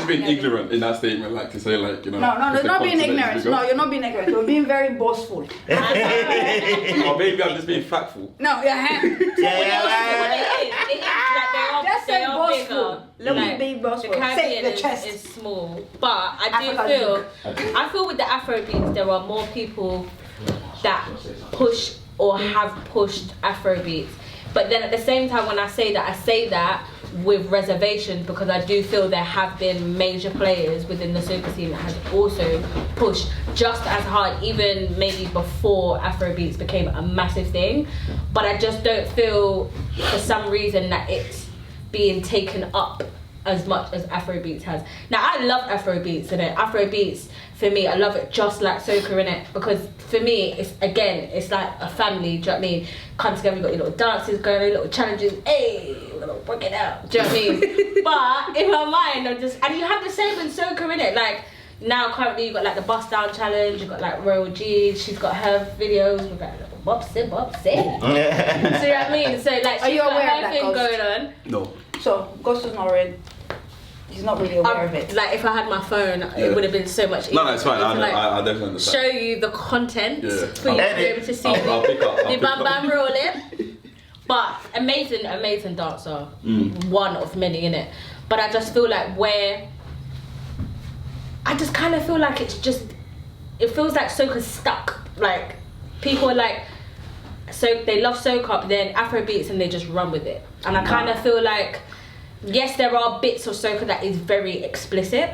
just being ignorant in that statement, like to say like, you know. No, it's not being ignorant. No, you're not being ignorant. You're being very boastful. Or maybe I'm just being factful. No, yeah. It is like they are bigger. Let me be boastful. The Caribbean is small, but I feel with the Afrobeats there are more people that push or have pushed Afrobeats. But then at the same time, when I say that with reservations, because I do feel there have been major players within the soca scene that has also pushed just as hard, even maybe before Afrobeats became a massive thing. But I just don't feel for some reason that it's being taken up as much as Afrobeats has. Now I love Afrobeats, and Afrobeats for me, I love it just like soca, innit? Because for me, it's like a family. Do you know what I mean? Come together, you got your little dances going, your little challenges. Hey, we're gonna work it out. Do you know what I mean? But in my mind, and you have the same in soca, innit? Like now, currently, you got like the bust down challenge. You got like Royal G. She's got her videos. We've got little bopsy. So you know what I mean? So like, she's got her thing going on. No. So Ghost is not really. He's not really aware of it. Like if I had my phone, it would have been so much easier. No, it's fine. I definitely understand. Show you the content for you to be able to see I'll pick up. the bam bam rolling. But amazing dancer. One of many in it. But I just feel like I just kind of feel like it feels like soca's stuck. Like people are like, so they love soca, but then Afrobeats and they just run with it. And I kind of feel like, yes, there are bits of soca that is very explicit,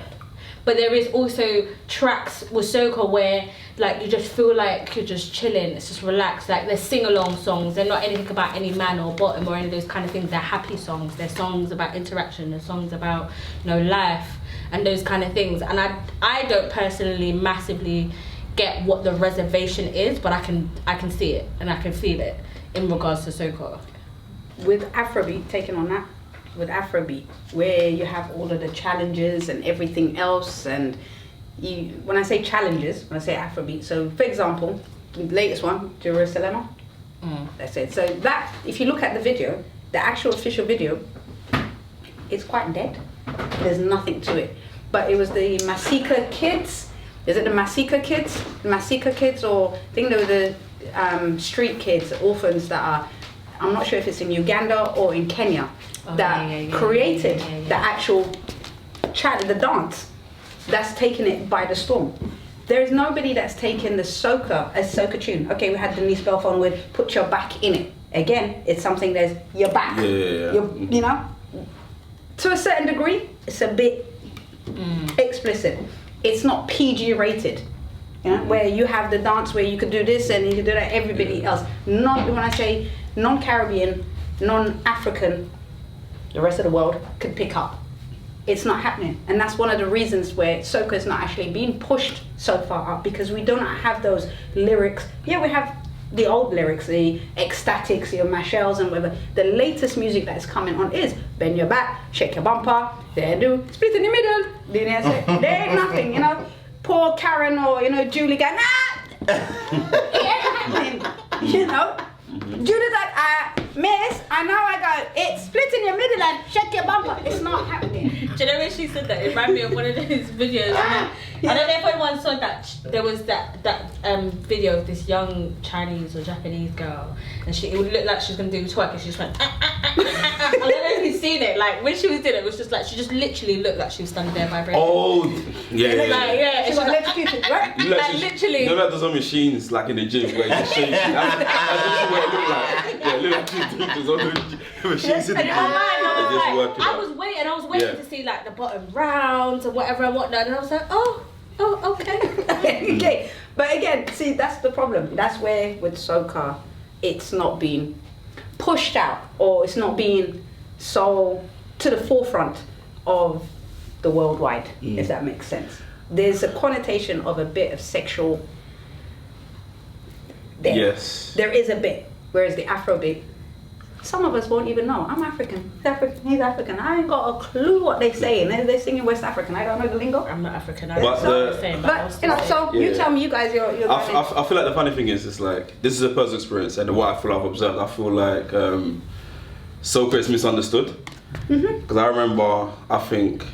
but there is also tracks with soca where like you just feel like you're just chilling, it's just relaxed. Like they're sing-along songs, they're not anything about any man or bottom or any of those kind of things. They're happy songs, they're songs about interaction, they're songs about, you know, life and those kind of things. And I don't personally massively get what the reservation is, but I can see it and I can feel it in regards to soca. With Afrobeat taking on that, with Afrobeat, where you have all of the challenges and everything else, and when I say challenges, when I say Afrobeat, so for example, the latest one, Jerusalem, that's it. So that, if you look at the video, the actual official video, it's quite dead. There's nothing to it. But it was the Masika kids. Is it the Masika kids? The Masika kids, or I think they were the street kids, orphans that are, I'm not sure if it's in Uganda or in Kenya, that created the actual the dance that's taken it by the storm. There is nobody that's taken the soca as soca tune. Okay, we had Denise Belfon with Put Your Back in It. Again, it's something that's your back. You know, to a certain degree, it's a bit explicit. It's not PG rated. You know, where you have the dance where you could do this and you could do that. Everybody else, not when I say non-Caribbean, non-African, the rest of the world could pick up. It's not happening, and that's one of the reasons where soca is not actually being pushed so far up, because we don't have those lyrics. Yeah, we have the old lyrics, the ecstatics, your Machels and whatever. The latest music that is coming on is bend your back, shake your bumper, there do, split in the middle. There ain't nothing, you know. Poor Karen or, you know, Julie going, it ain't happening, you know. Julie's like, miss, I know I go, it's split in your middle and shake your bumper. It's not happening. Do you know when she said that? It reminded me of one of those videos. I don't know if anyone saw that. There was that video of this young Chinese or Japanese girl, and it would look like she was going to do twerk, and she just went, I don't know if you've seen it. Like, when she was doing it, it was just like, she just literally looked like she was standing there vibrating. Oh, yeah. She got electrocuted, right? Like, literally. You know like those machines like in the gym where you shake. That's what it looked like. Yeah, it looked like two teachers on the machines in the gym. I was waiting to see like the bottom rounds and whatever and whatnot, and I was like, oh, okay. Okay, but again, see, that's the problem. That's where with soca, it's not being pushed out, or it's not being so to the forefront of the worldwide, if that makes sense. There's a connotation of a bit of sexual there. Yes. There is a bit, whereas the Afrobeat, some of us won't even know. I'm African. He's African. I ain't got a clue what they say. And they're singing West African. I don't know the lingo. I'm not African. You tell me, you guys, you're I feel like the funny thing is, it's like, this is a personal experience, and what I feel I've observed, I feel like soca is misunderstood. Because I remember, I think,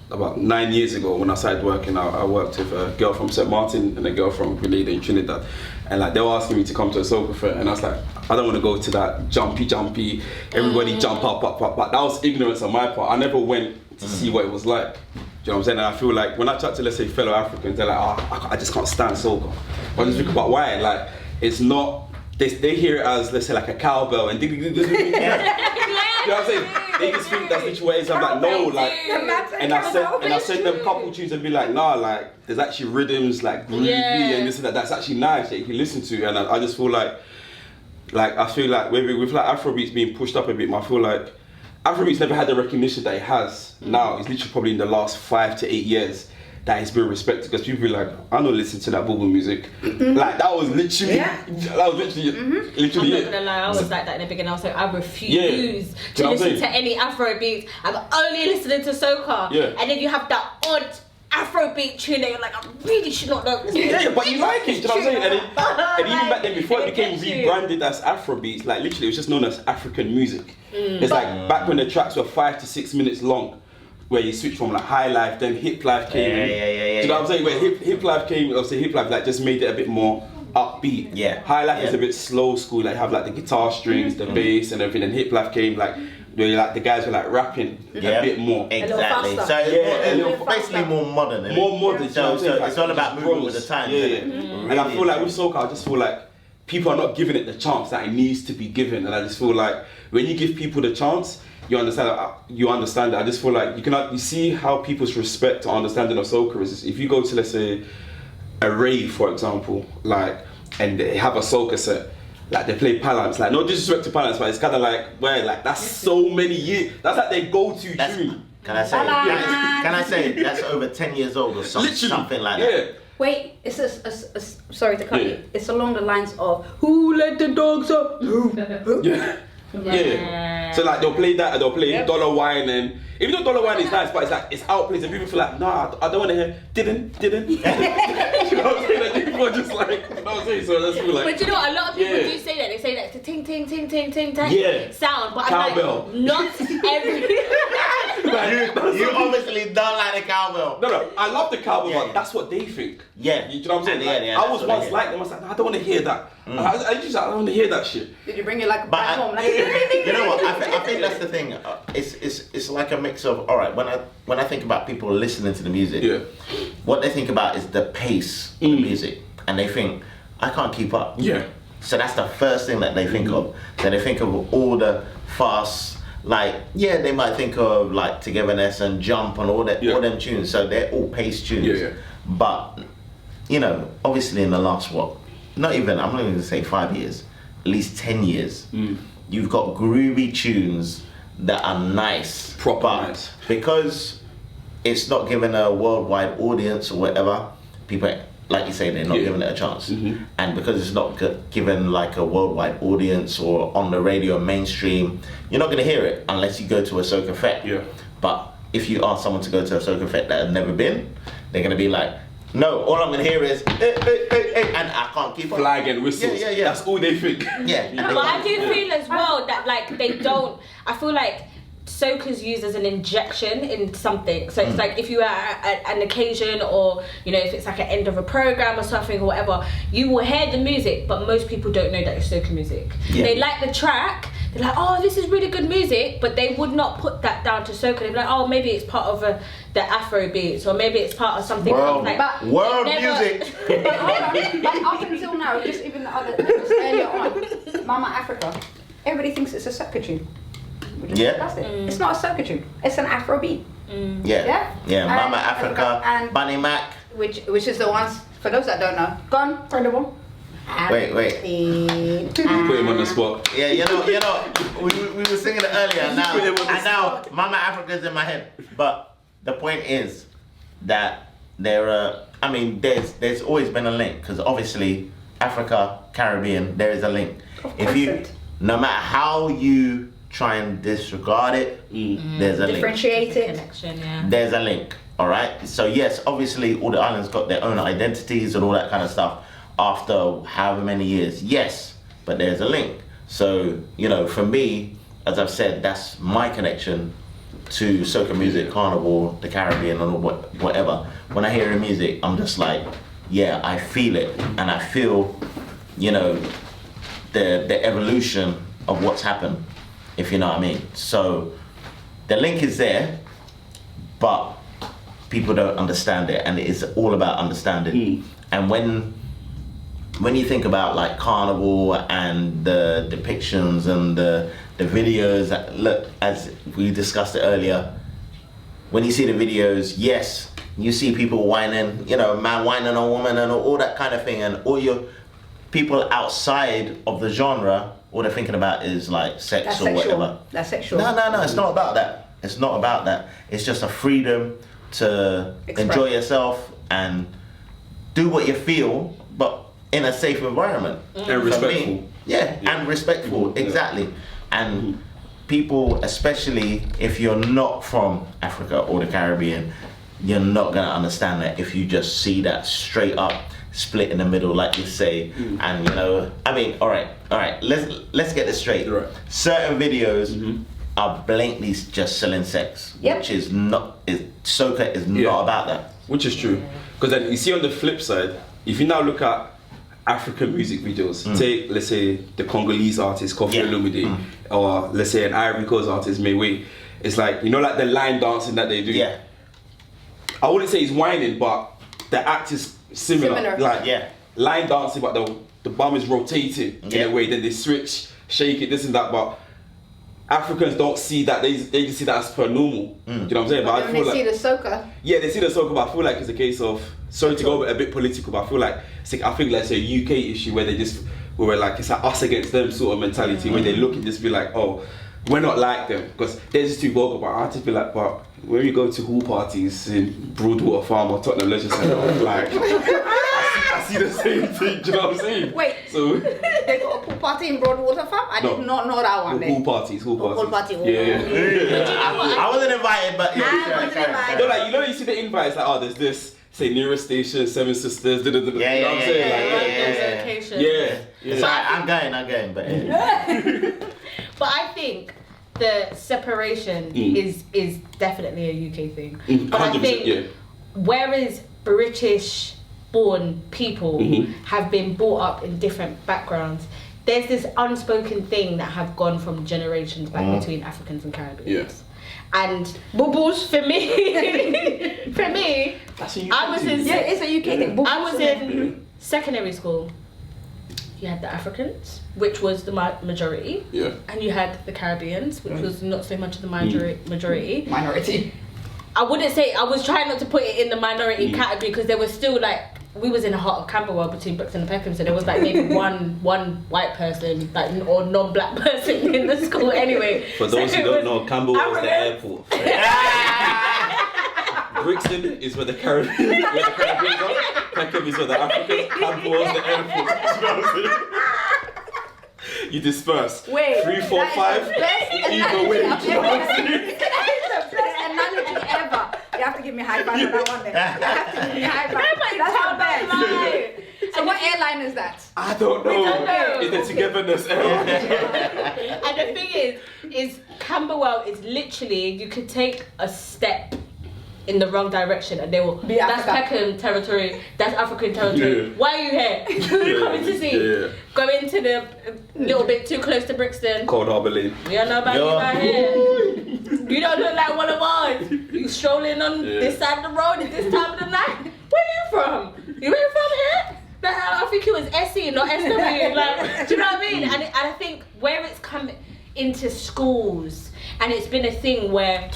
about 9 years ago when I started working. I worked with a girl from St. Martin and a girl from Grenada in Trinidad, and like they were asking me to come to a soca fair, and I was like, I don't want to go to that jumpy, everybody jump up. But that was ignorance on my part. I never went to see what it was like. Do you know what I'm saying? And I feel like when I chat to, let's say, fellow Africans, they're like, I just can't stand soca. But I just think about why. Like, it's not. They hear it as, let's say, like a cowbell and you know what I'm saying? They just think that's literally what it is. I'm like, no, like, and I send them a couple tunes and be like, nah, like, there's actually rhythms, like, groovy and this and that. That's actually nice that you can listen to. And I just feel like I feel like with like Afrobeats being pushed up a bit, I feel like Afrobeats never had the recognition that it has now. It's literally probably in the last 5 to 8 years that it's been respected, because people be like, I don't listen to that booba music. Like that was literally I'm not gonna lie, I was like that in the beginning. I was like, I refuse to listen to any Afrobeats. I'm only listening to soca. And then you have that odd Afrobeat tune that you're like, I really should not know this. But you like it, do you know what I'm saying? And even back then, before it became rebranded as Afrobeats, like literally it was just known as African music. It's like back when the tracks were 5 to 6 minutes long, where you switch from like high life, then hip life came in. Do you know what I'm saying? Where hip life came, obviously hip life like just made it a bit more upbeat. High life is a bit slow school, like have like the guitar strings, the bass and everything, and hip life came like where like the guys were like rapping a bit more. Exactly. So it's basically more modern. More modern. So it's all about moving with the times. And I feel like with soca, I just feel like people are not giving it the chance that it needs to be given, and I just feel like when you give people the chance, you understand it. I just feel like you see how people's respect or understanding of soca is. If you go to, let's say, a rave, for example, like, and they have a soca set, like they play Palance, like no disrespect to Palance, but it's kind of like, where like that's so many years, that's like their go-to tune. Can I say that's over 10 years old or something, something like that? Wait, it's sorry to cut you. It's along the lines of who let the dogs up? So like they'll play that, and they'll play Dollar Wine, and even though Dollar Wine is nice, but it's like it's outplayed, and people feel like, nah, I don't want to hear didn't. You know what I'm saying? Like, people are just like, you know what I'm saying? So that's feel like. But you know what? A lot of people do say that. They say that it's a ting ting ting ting ting ting sound, but cowbell. I'm like, not every. You obviously don't like the cowbell. No, I love the cowbell, but that's what they think. You know what I'm saying? I was once like them. I was like, no, I don't want to hear that. I don't want to hear that shit. Did you bring it like back home? Like, you know what? I think that's the thing. It's like a mix of, all right. When I think about people listening to the music, what they think about is the pace of the music, and they think, I can't keep up. So that's the first thing that they think of. So they think of all the fast, like they might think of like Togetherness and Jump and all them tunes. So they're all pace tunes. But you know, obviously in the last I'm not even going to say 5 years, at least 10 years, you've got groovy tunes that are nice, proper nice. Because it's not given a worldwide audience or whatever, people, like you say, they're not giving it a chance. And because it's not given like a worldwide audience or on the radio mainstream, you're not going to hear it unless you go to a soca fair. But if you ask someone to go to a soca fair that have never been, they're going to be like, no, all I'm gonna hear is and I can't keep up. Flag and whistles. That's all they think. But I do feel as well that like they don't. I feel like soca's used as an injection in something. So it's like if you are at an occasion, or you know, if it's like an end of a program or something or whatever, you will hear the music, but most people don't know that it's soca music. They like the track. They're like, oh, this is really good music, but they would not put that down to soca. They'd be like, oh, maybe it's part of the Afrobeats, or maybe it's part of something else. Like, world music. But up until now, just earlier on, Mama Africa, everybody thinks it's a soca tune. It's not a soca tune. It's an Afrobeat. Mama Africa and Bunny Mac, which is the ones, for those that don't know, gone, Printable. Wait. Put him on the spot. Yeah, you know, we were singing it earlier, and now Mama Africa's in my head. But the point is that there's always been a link, because obviously Africa, Caribbean, there is a link. No matter how you try and disregard it, there's a differentiate it. Connection, there's a link. All right. So yes, obviously all the islands got their own identities and all that kind of stuff. After however many years, yes, but there's a link. So, you know, for me, as I've said, that's my connection to soca music, carnival, the Caribbean, and whatever, when I hear the music, I'm just like, yeah, I feel it, and I feel, you know, the evolution of what's happened, if you know what I mean. So the link is there, but people don't understand it, and it is all about understanding. And when you think about like carnival and the depictions and the videos, look, as we discussed it earlier, when you see the videos, yes, you see people whining, you know, man whining on woman and all that kind of thing, and all your people outside of the genre, all they're thinking about is like sex or whatever. That's sexual. No, it's not about that. It's not about that. It's just a freedom to enjoy yourself and do what you feel, but in a safe environment. And respectful. And respectful, exactly. And people, especially if you're not from Africa or the Caribbean, you're not gonna understand that if you just see that straight up split in the middle, like you say. And you know, I mean, all right, let's get this straight. Right. Certain videos are blatantly just selling sex, which is not. Soca is not about that. Which is true, because then you see on the flip side, if you now look at African music videos, take, let's say, the Congolese artist Kofi Olomide, or let's say an Ivory Coast artist Mayway, it's like, you know, like the line dancing that they do. Yeah. I wouldn't say it's whining, but the act is similar. Like line dancing, but the bum is rotating in a way. Then they switch, shake it, this and that. But Africans don't see that. They just see that as per normal. Do you know what I'm saying? But I feel they like, see the soca. yeah, they see the soca, but I feel like it's a case of, sorry to go a bit political, but I feel like it's like, I think that's a UK issue where we're like, it's like us against them sort of mentality, where they look and just be like, oh, we're not like them, because they're just too vocal. But I just be like, but when you go to hall parties in Broadwater Farm or Tottenham Leisure Centre, like, I see the same thing, do you know what I'm saying? Wait, so they got a pool party in Broadwater Farm? I did not know that one. Hall parties. Pool party. Yeah. I wasn't invited, but I wasn't invited. No, like, you know, you see the invites, like, oh, there's this, say, Nearest Station, Seven Sisters, you know what I'm saying? So I'm going, but But I think the separation is definitely a UK thing. But I think whereas British-born people have been brought up in different backgrounds, there's this unspoken thing that have gone from generations back between Africans and Caribbeans. And boo-boos, for me, That's a UK I was in it's a UK thing. I was in secondary school. You had the Africans, which was the majority, and you had the Caribbeans, which was not so much of the majority. Minority. I wouldn't say, I was trying not to put it in the minority category, because there was still like, we was in the heart of Camberwell between Brixton and Peckham, so there was like maybe one white person, like, or non-black person in the school anyway. For those who don't know, Camberwell is the airport. Brixton is where the Caribbean are. Peckham is where the Africans. Camberwell is the airport. You disperse. Wait. 3, 4, 5. Either way. That is the best analogy ever. You have to give me a high five on that one then. You have to give me a high five. That's the best. So what airline is that? I don't know. It's the togetherness airline. And the thing is Camberwell is literally, you could take a step in the wrong direction and they will, that's Peckham territory, that's African territory. Why are you here? Who are you coming to see? Go into the little bit too close to Brixton. Cold Harbour Lane. We don't know about you right here. You don't look like one of ours. You strolling on this side of the road at this time of the night. Where are you from? You ain't from here? I think it was SE, not SW. Like, do you know what I mean? And I think where it's come into schools, and it's been a thing where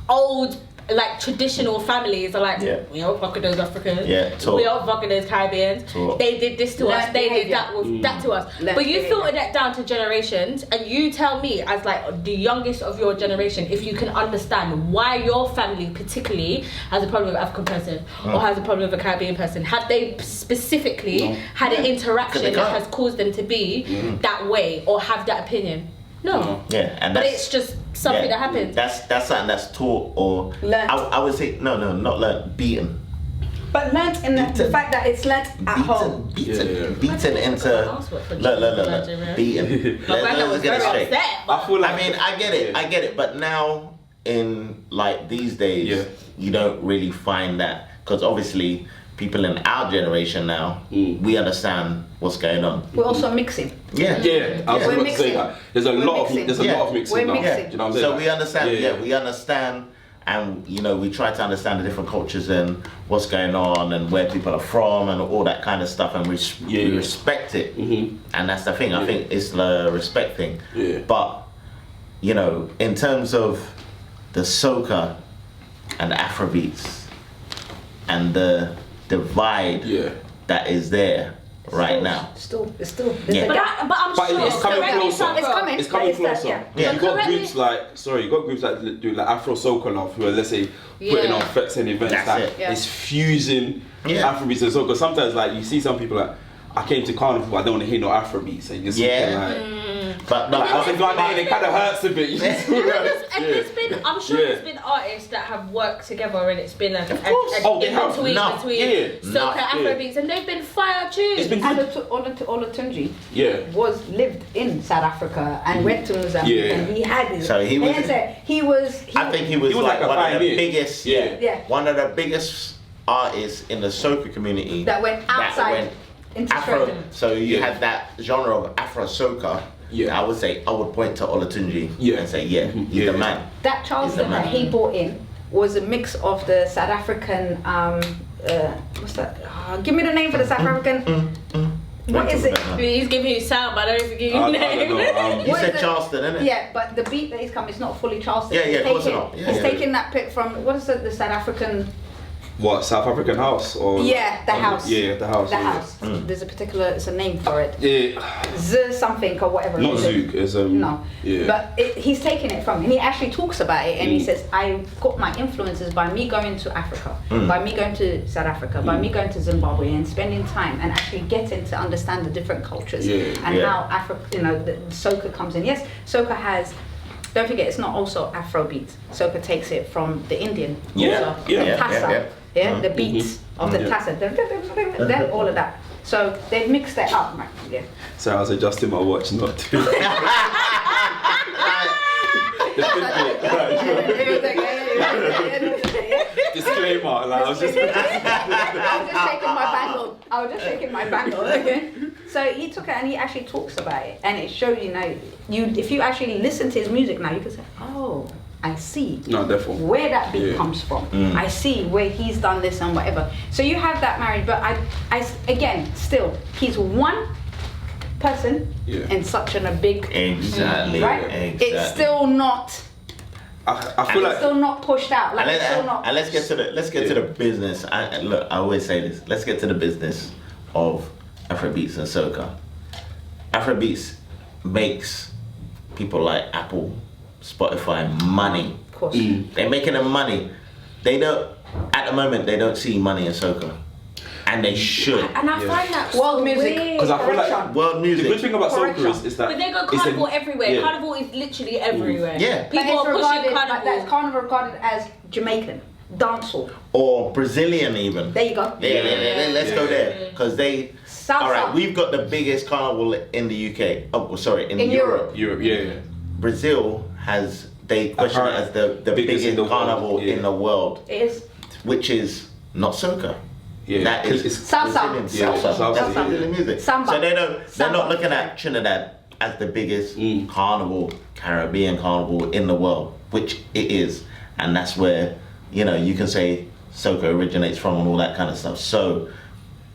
old, like, traditional families are like, we don't fuck with those Africans, we don't fuck with those Caribbeans, they did this to us, they did that to us. But you filter that down to generations, and you tell me, as like the youngest of your generation, if you can understand why your family particularly has a problem with an African person or has a problem with a Caribbean person. Have they specifically had an interaction that has caused them to be that way or have that opinion? No. But it's just something that happens. That's something that's taught or learned. I would say no, not learned, beaten. But learnt in the fact that it's learnt at home. Beaten into look. Beaten. My granddad was very upset. I feel like, I mean, I get it, but now in like these days, you don't really find that, because obviously people in our generation now, we understand what's going on. We're also mixing. I was about to say that. There's a lot of mixing We're now. mixing. Do you know what I'm saying? So we understand. We understand, and you know, we try to understand the different cultures and what's going on and where people are from and all that kind of stuff, and we respect it. And that's the thing. I think it's the respect thing. But you know, in terms of the soca and Afrobeats and the divide that is there right now. It's still. But I'm sure it's coming closer. It's coming closer. You've got groups like do like Afro Soca Love, who are, let's say, putting on fets and events it's fusing Afrobeats and soca. Sometimes like you see some people like, I came to Carnival, I don't want to hear no Afrobeats, and you just But I was like, it kind of hurts a bit. I'm sure there's been artists that have worked together, and it's been a between soca Afrobeats, and they've been fire tunes. Olatunji lived in South Africa and went to Mozambique, and he had it. So he was. I think he was like one of the biggest. One of the biggest artists in the soca community that went outside into Afro. So you had that genre of Afro soca. I would point to Olatunji and say, he's the man. That Charleston that he brought in was a mix of the South African, what's that? Give me the name for the South African. What is it? He's giving you sound, but I don't give you name. You said Charleston, innit? Yeah, but the beat that he's coming is not fully Charleston. Of course not. He's taking that pick from, what is it, the South African... What, South African house? Or the house. The house. The house. There's it's a name for it. Z something or whatever. Not Zouk, it's no. But he's taking it from, and he actually talks about it, and he says, I got my influences by me going to Africa, by me going to South Africa, by me going to Zimbabwe and spending time and actually getting to understand the different cultures and how the soca comes in. Yes, soca has. Don't forget, it's not also Afrobeat. Soca takes it from the Indian. Tassa. The beats of the tassa, all of that. So they've mixed that up, man. So I was adjusting my watch not to. Disclaimer, like I was just shaking my bangle. Okay. So he took it and he actually talks about it, and it shows if you actually listen to his music now, you can say, oh, I see where that beat comes from. I see where he's done this and whatever. So you have that marriage, but I again, still, he's one person in such a big right? Exactly. It's still not. I feel like it's still not pushed out. Like it's still not. And let's get to the business. Look, I always say this. Let's get to the business of Afrobeats and soca. Afrobeats makes people like Apple, Spotify money. Of course. They're making them money. They don't. At the moment, they don't see money in soca. And they should. And I find that world music. Because I feel like world music. The good thing about soca is that. But they go carnival everywhere. Carnival is literally everywhere. People are pushing carnival. That's carnival regarded as Jamaican dancehall or Brazilian even. There you go. Let's go there because they. Salsa. All right, we've got the biggest carnival in the UK. Oh, sorry, in Europe. Brazil has. They question it as the biggest carnival in the world. It is. Which is not soca. That is salsa. Brazilian music. Samba. So they're not looking at Trinidad as the biggest carnival, Caribbean carnival in the world, which it is, and that's where you can say soca originates from and all that kind of stuff. So,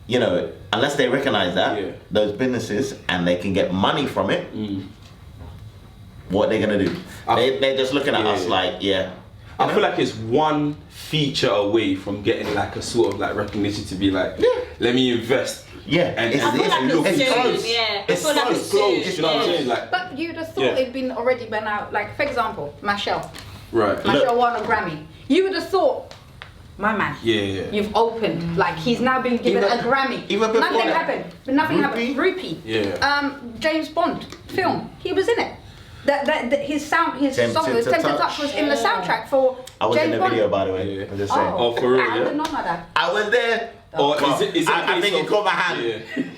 unless they recognize that those businesses and they can get money from it, what are they gonna do? They're just looking at us like I feel like it's one feature away from getting like a sort of like recognition to be like, let me invest. And it's close. It's so close. You know what I'm saying? Like, but you'd have thought it'd already been out. Like, for example, Machelle. Right. Machelle won a Grammy. You would have thought, my man. You've opened. Like, he's now been given a Grammy. Even before nothing happened. Rupee. James Bond film. He was in it. His song, Tempted Touch was in the soundtrack for I was James in the Bond. video, by the way. I'm just saying. Oh, for real? I did not know that. I was there. Or is it I think it caught my hand.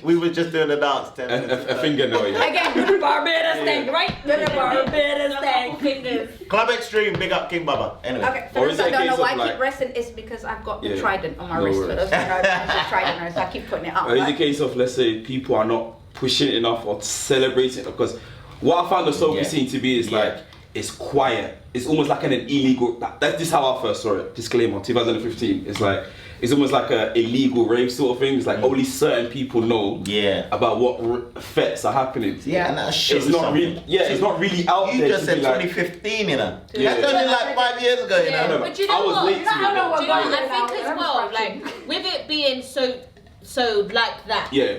We were just doing the dance. A finger no, Again, Barbados thing, right? Barbados thing. Fingers. Club Extreme, big up King Baba. Anyway. Okay, for Or those is it that a don't know case why of I keep like- resting, it's because I've got the Yeah. trident on my No wrist. worries. For those that don't know, it's a trident, so I keep putting it up. Or is it Right? a case of, let's say, people are not pushing it enough or celebrating it? Because what I found the soca scene to be is like, it's quiet. It's almost like an illegal, this is how I first saw it. Disclaimer, 2015. It's like, it's almost like an illegal rave sort of thing. It's like only certain people know about what effects are happening. Yeah, and that's it's not really, it's not really out you there. just to said be like, 2015, you know. Yeah. That's only like 5 years ago, you know. But you know I was what? late to it. Do you know what? I Yeah. think as well, like with it being so like that. Yeah.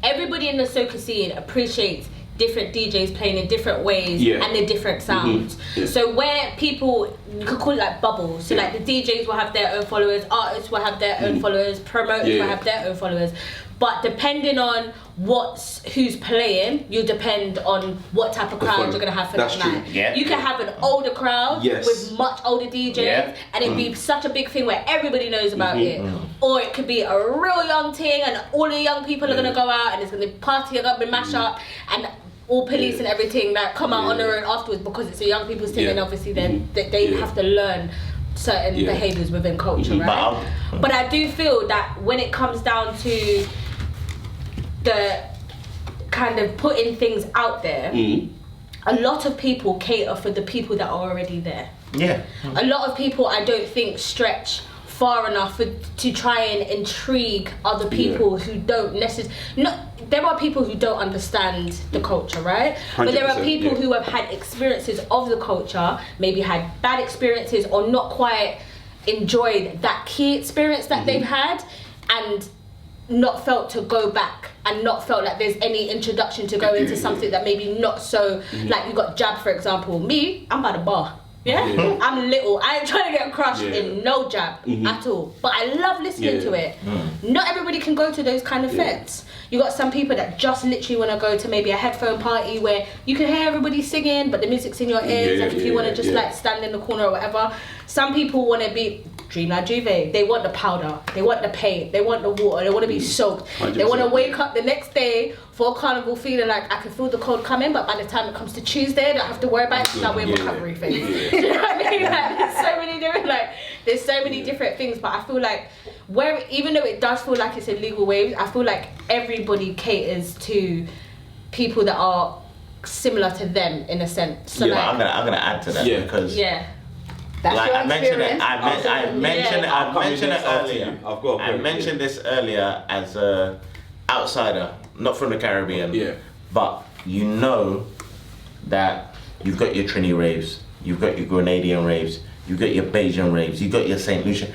Everybody in the soca scene appreciates different DJs playing in different ways and the different sounds. So where people, you could call it like bubbles. So like the DJs will have their own followers, artists will have their own followers, promoters will have their own followers. But depending on who's playing, you depend on what type of crowd you're gonna have for That's that true. night. Yeah. You can have an older crowd Yes. with much older DJs, and it'd be such a big thing where everybody knows about it. Or it could be a real young thing, and all the young people are gonna go out, and it's gonna be partying up and mash up, and all police and everything that come out on their own afterwards because it's a young people's thing, and obviously then they have to learn certain behaviours within culture, right? But I do feel that when it comes down to the kind of putting things out there, a lot of people cater for the people that are already there. Yeah. A lot of people, I don't think, stretch far enough to try and intrigue other people who don't necessarily. There are people who don't understand the culture, right? But there are people who have had experiences of the culture, maybe had bad experiences or not quite enjoyed that key experience that they've had, and not felt to go back and not felt like there's any introduction to go into something that maybe not so, like you got Jab, for example. Me, I'm by the bar. I'm little. I ain't trying to get crushed in no Jab at all. But I love listening to it. Not everybody can go to those kind of fets. You got some people that just literally want to go to maybe a headphone party where you can hear everybody singing, but the music's in your ears. Like if you want to just like stand in the corner or whatever. Some people want to be Dreamland Juve. They want the powder. They want the paint. They want the water. They want to be soaked. 100%. They want to wake up the next day for carnival feeling like I can feel the cold coming, but by the time it comes to Tuesday, I don't have to worry about it because I'm in recovery phase. You know what I mean? Like, there's so many different things, but I feel like even though it does feel like it's illegal waves, I feel like everybody caters to people that are similar to them in a sense. So I'm gonna add to that because That's like your I mentioned it, experience. I mentioned it earlier. I mentioned this earlier as a outsider, not from the Caribbean. But you know that you've got your Trini raves, you've got your Grenadian raves, you've got your Bajan raves, you've got your St. Lucia.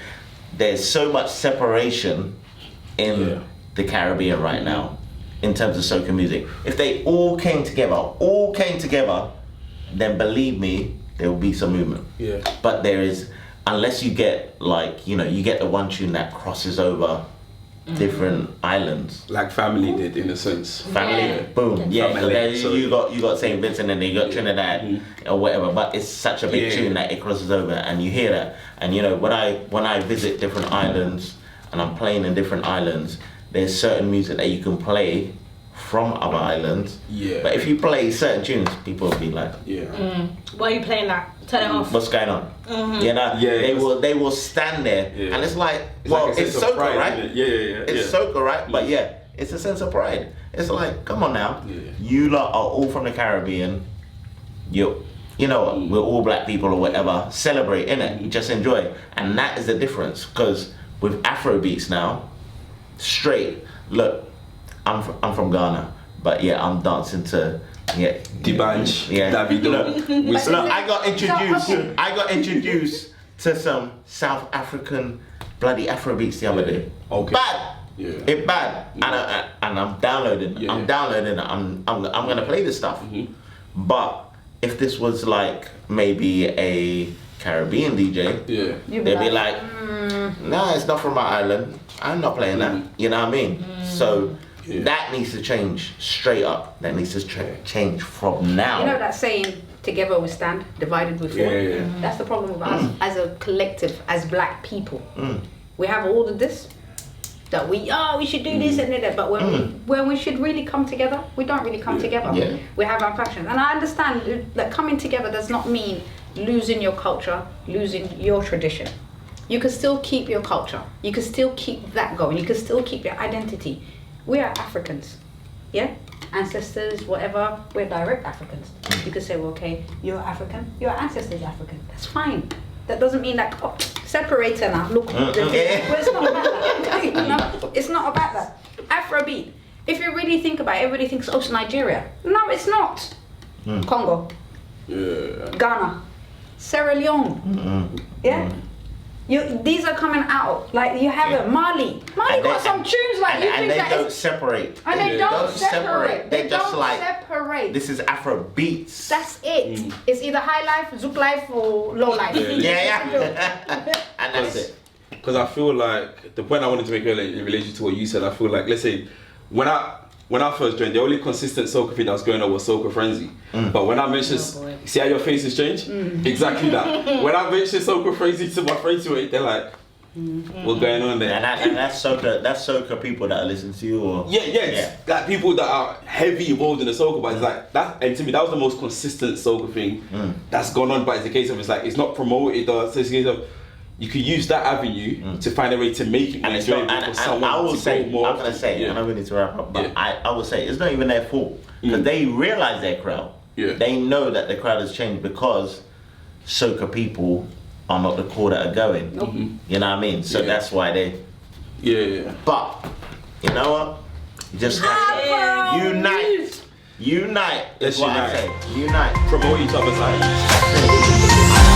There's so much separation in the Caribbean right now in terms of soca music. If they all came together, then believe me, there will be some movement. But there is, unless you get like, you get the one tune that crosses over different islands, like Family did in a sense. Family, boom, Family, so you got St. Vincent and then you got Trinidad or whatever. But it's such a big tune that it crosses over, and you hear that. And when I visit different islands and I'm playing in different islands, there's certain music that you can play from other islands. But if you play certain tunes, people will be like, why are you playing that? Turn it off. What's going on? They will stand there, and it's like, it's soca, right? It's soca, right? But it's a sense of pride. It's like, come on now, you lot are all from the Caribbean. You know what? We're all black people or whatever. Celebrate, innit? Just enjoy, and that is the difference. Because with Afrobeats now, straight. Look, I'm from Ghana, but I'm dancing to D'banj, Davido. Look, I got introduced to some South African bloody Afrobeats the other day. Bad. It bad. And I'm downloading. I'm downloading it. I'm gonna play this stuff. But if this was like maybe a Caribbean DJ, they'd be like, nah, it's not from my island. I'm not playing that. You know what I mean? So that needs to change straight up. That needs to change from now. You know that saying, together we stand, divided we fall? That's the problem with us as a collective, as black people. We have all of this that we should do this and that, but when we should really come together, we don't really come together. Yeah. We have our factions, and I understand that coming together does not mean losing your culture, losing your tradition. You can still keep your culture. You can still keep that going. You can still keep your identity. We are Africans, yeah? Ancestors, whatever, we're direct Africans. You could say, well, okay, you're African, your ancestors African. That's fine. That doesn't mean that, separate now, look. Well, it's not about that. You know? It's not about that. Afrobeat, if you really think about it, everybody thinks, oh, it's Nigeria. No, it's not. Congo, Ghana, Sierra Leone, yeah? These are coming out, like you have a Mali got some tunes like you think they that don't separate. And they don't separate. They're just don't like separate. this is Afrobeats. That's it. It's either high life, zouk life, or low life. Yeah. And that's it. Because I feel like the point I wanted to make earlier in relation to what you said, I feel like, let's say, when I first joined, the only consistent soca thing that was going on was Soca Frenzy. But when I mentioned, see how your face has changed? Exactly that. When I mentioned Soca Frenzy to my friends, they're like, what's going on there? And that's soca people that listen to you, or yeah. Like people that are heavy involved in the soca, but it's like that. And to me, that was the most consistent soca thing that's gone on. But it's a case of it's not promoted, or it's a case of you could use that avenue to find a way to make it more enjoyable for someone. I will to say, go more. I'm gonna say, I know we need to wrap up, but I will say it's not even their fault because they realize their crowd. Yeah. They know that the crowd has changed because soca people are not the core that are going. You know what I mean? So that's why they. Yeah. But you know what? Just unite. Unite. Let's is what unite. I say. Unite. Promote each other's ideas.